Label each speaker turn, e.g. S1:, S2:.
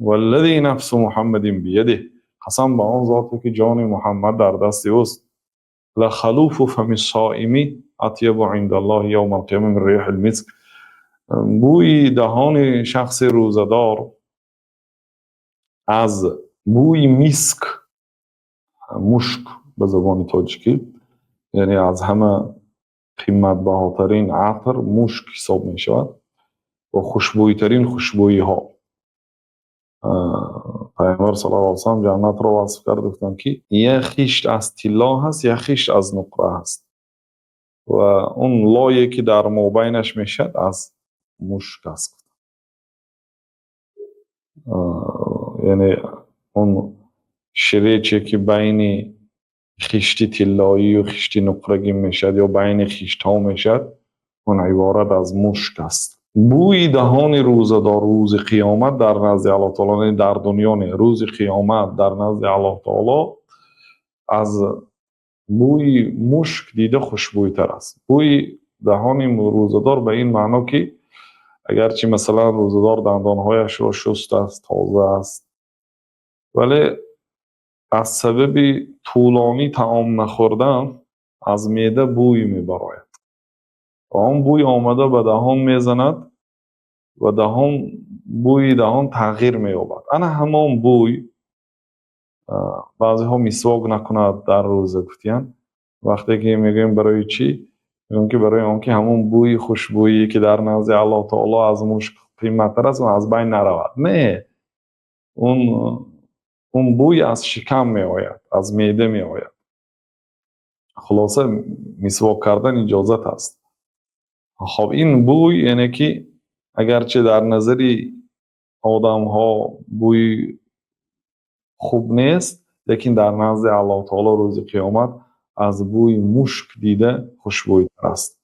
S1: والذی نفس محمد بیده، قسم به آن ذاتی که جان محمد در دست اوست، لخلوف فم الصائم اطیب عند الله یوم القیامه من ریح المسک، بوی دهان شخص روزدار از بوی میسک، مشک به زبان تاجیکی، یعنی از همه قیمت بهاترین عطر مشک حساب می شود و خوشبوی ترین خوشبویی ها. پیامبر صلی الله علیه و سلم جنت را وصف کرد، گفتن که یک خیشت از طلا هست، یک خیشت از نقره هست و اون لایه که در مابینش میشد از مشک است. یعنی اون شریچی که بین خیشتی طلایی و خیشتی نقرگی میشد یا بین خیشت ها میشد، اون عبارت از مشک است. بوی دهان روزدار روز قیامت در نزد الله تعالی، در دنیا نه، روز قیامت در نزد الله تعالی از بوی مشک دیده خوشبوی تر است. بوی دهان روزدار به این معنا که اگرچه مثلا روزدار دندانهایش را شسته است، تازه است، ولی از سبب طولانی طعام نخوردن از معده بوی میبراید و آن بوی آمده به دهان میزند و بوی دهان تغییر مییابد. انا همان بوی بعضی ها مسواک نکند در روزه گفتین، وقتی که میگیم برای چی؟ میگم که برای آن که همون بوی خوشبویی که در نزد الله تعالی از مشک قیمت‌تر است و از بین نرود. نه، اون بوی از شکم می آید، از معده می آید. خلاصه مسواک کردن اجازت است. خب این بوی یعنی که اگرچه در نظری آدم ها بوی خوب نیست، لیکن در نزد الله تعالی روز قیامت از بوی مشک دیده خوشبوی است.